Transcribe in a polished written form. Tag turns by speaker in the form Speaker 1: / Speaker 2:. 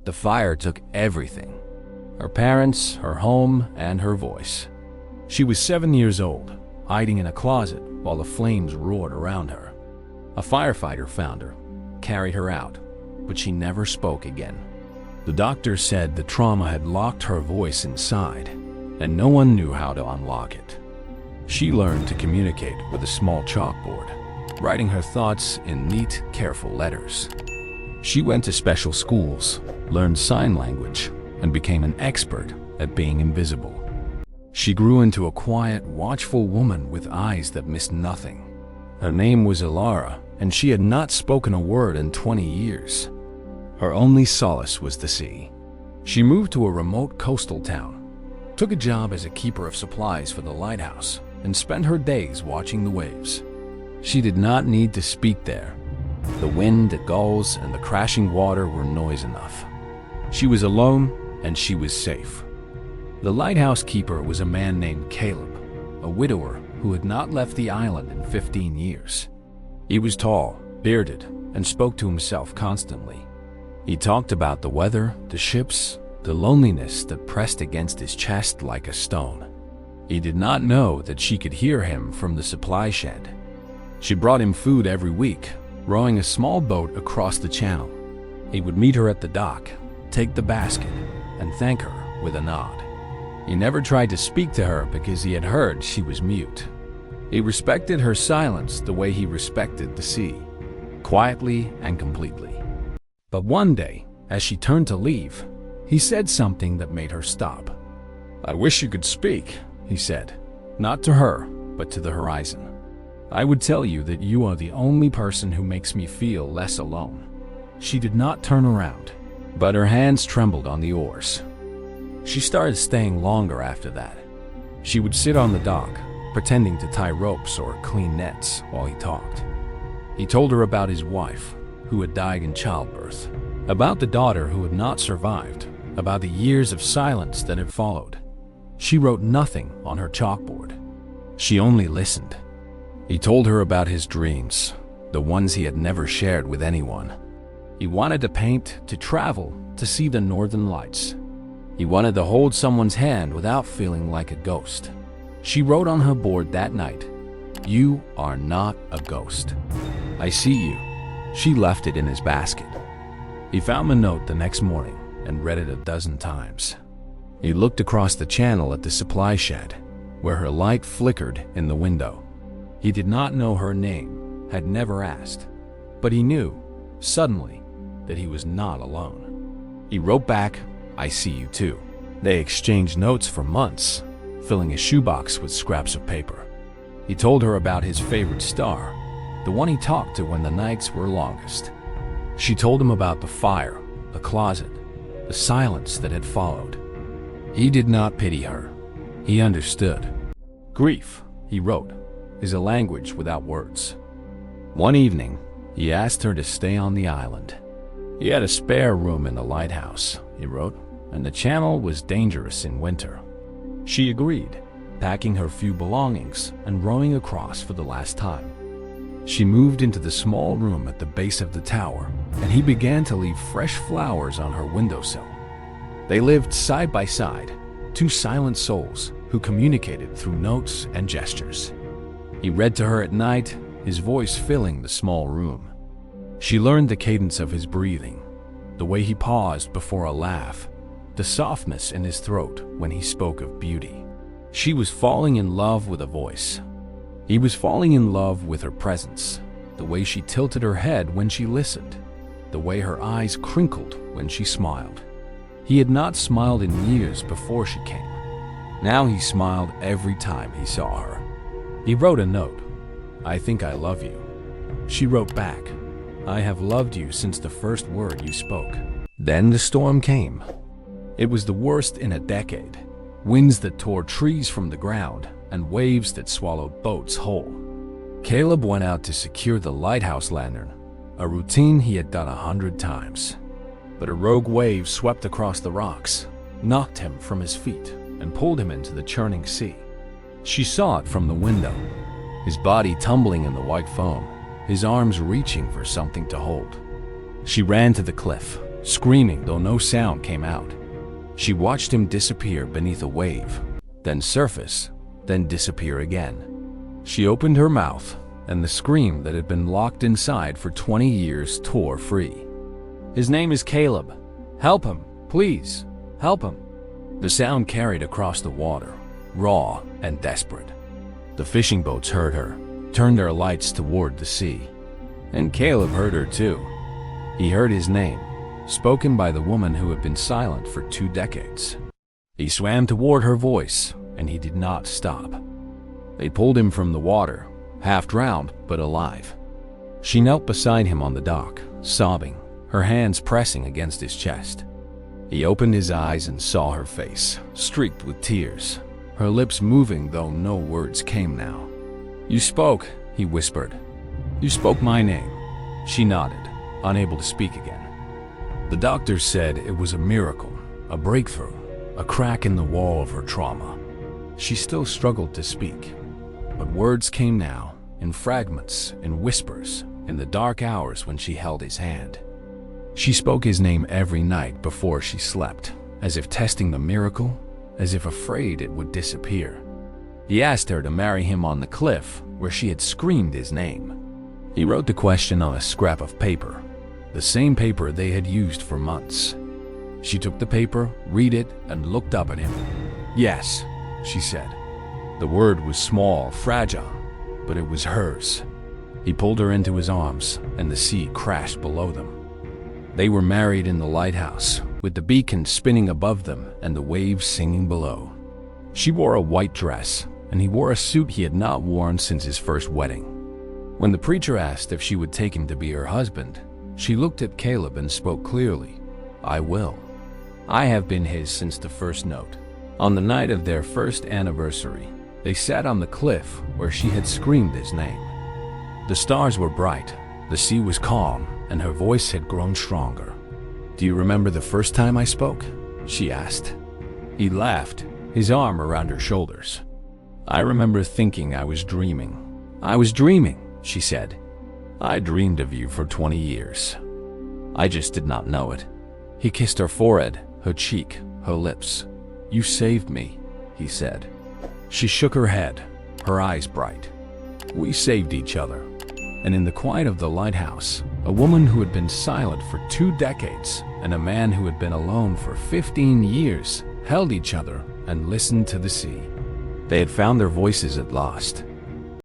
Speaker 1: The fire took everything: her parents, her home, and her voice. She was 7 years old, hiding in a closet while the flames roared around her. A firefighter found her, carried her out, but she never spoke again. The doctor said the trauma had locked her voice inside, and no one knew how to unlock it. She learned to communicate with a small chalkboard, writing her thoughts in neat, careful letters. She went to special schools, learned sign language, and became an expert at being invisible. She grew into a quiet, watchful woman with eyes that missed nothing. Her name was Ilara, and she had not spoken a word in 20 years. Her only solace was the sea. She moved to a remote coastal town, took a job as a keeper of supplies for the Lighthouse, and spent her days watching the waves. She did not need to speak there. The wind, the gulls, and the crashing water were noise enough. She was alone, and she was safe. The lighthouse keeper was a man named Caleb, a widower who had not left the island in 15 years. He was tall, bearded, and spoke to himself constantly. He talked about the weather, the ships, the loneliness that pressed against his chest like a stone. He did not know that she could hear him from the supply shed. She brought him food every week, rowing a small boat across the channel. He would meet her at the dock, take the basket, and thank her with a nod. He never tried to speak to her because he had heard she was mute. He respected her silence the way he respected the sea, quietly and completely. But one day, as she turned to leave, he said something that made her stop. "I wish you could speak," he said, not to her, but to the horizon. "I would tell you that you are the only person who makes me feel less alone." She did not turn around, but her hands trembled on the oars. She started staying longer after that. She would sit on the dock, pretending to tie ropes or clean nets while he talked. He told her about his wife, who had died in childbirth, about the daughter who had not survived, about the years of silence that had followed. She wrote nothing on her chalkboard. She only listened. He told her about his dreams, the ones he had never shared with anyone. He wanted to paint, to travel, to see the northern lights. He wanted to hold someone's hand without feeling like a ghost. She wrote on her board that night, "You are not a ghost. I see you." She left it in his basket. He found the note the next morning and read it a dozen times. He looked across the channel at the supply shed, where her light flickered in the window. He did not know her name, had never asked, but he knew, suddenly, that he was not alone. He wrote back, "I see you too." They exchanged notes for months, filling his shoebox with scraps of paper. He told her about his favorite star, the one he talked to when the nights were longest. She told him about the fire, the closet, the silence that had followed. He did not pity her. He understood. Grief, he wrote, is a language without words. One evening, he asked her to stay on the island. He had a spare room in the lighthouse, he wrote, and the channel was dangerous in winter. She agreed, packing her few belongings and rowing across for the last time. She moved into the small room at the base of the tower, and he began to leave fresh flowers on her windowsill. They lived side by side, two silent souls who communicated through notes and gestures. He read to her at night, his voice filling the small room. She learned the cadence of his breathing, the way he paused before a laugh, the softness in his throat when he spoke of beauty. She was falling in love with a voice. He was falling in love with her presence, the way she tilted her head when she listened, the way her eyes crinkled when she smiled. He had not smiled in years before she came. Now he smiled every time he saw her. He wrote a note, "I think I love you." She wrote back, "I have loved you since the first word you spoke." Then the storm came. It was the worst in a decade. Winds that tore trees from the ground and waves that swallowed boats whole. Caleb went out to secure the lighthouse lantern, a routine he had done 100 times. But a rogue wave swept across the rocks, knocked him from his feet, and pulled him into the churning sea. She saw it from the window, his body tumbling in the white foam, his arms reaching for something to hold. She ran to the cliff, screaming though no sound came out. She watched him disappear beneath a wave, then surface, then disappear again. She opened her mouth, and the scream that had been locked inside for 20 years tore free. "His name is Caleb. Help him, please. Help him." The sound carried across the water, raw and desperate. The fishing boats heard her, turned their lights toward the sea. And Caleb heard her too. He heard his name, spoken by the woman who had been silent for 2 decades. He swam toward her voice, and he did not stop. They pulled him from the water, half drowned but alive. She knelt beside him on the dock, sobbing, her hands pressing against his chest. He opened his eyes and saw her face, streaked with tears, her lips moving though no words came now. "You spoke," he whispered. "You spoke my name." She nodded, unable to speak again. The doctors said it was a miracle, a breakthrough, a crack in the wall of her trauma. She still struggled to speak, but words came now, in fragments, in whispers, in the dark hours when she held his hand. She spoke his name every night before she slept, as if testing the miracle, as if afraid it would disappear. He asked her to marry him on the cliff where she had screamed his name. He wrote the question on a scrap of paper, the same paper they had used for months. She took the paper, read it, and looked up at him. "Yes," she said. The word was small, fragile, but it was hers. He pulled her into his arms, and the sea crashed below them. They were married in the lighthouse, with the beacon spinning above them and the waves singing below. She wore a white dress, and he wore a suit he had not worn since his first wedding. When the preacher asked if she would take him to be her husband, she looked at Caleb and spoke clearly, "I will. I have been his since the first note." On the night of their first anniversary, they sat on the cliff where she had screamed his name. The stars were bright, the sea was calm, and her voice had grown stronger. "Do you remember the first time I spoke?" she asked. He laughed, his arm around her shoulders. "I remember thinking I was dreaming. I was dreaming," she said. "I dreamed of you for 20 years. I just did not know it." He kissed her forehead, her cheek, her lips. "You saved me," he said. She shook her head, her eyes bright. "We saved each other." And in the quiet of the lighthouse, a woman who had been silent for 2 decades and a man who had been alone for 15 years held each other and listened to the sea. They had found their voices at last,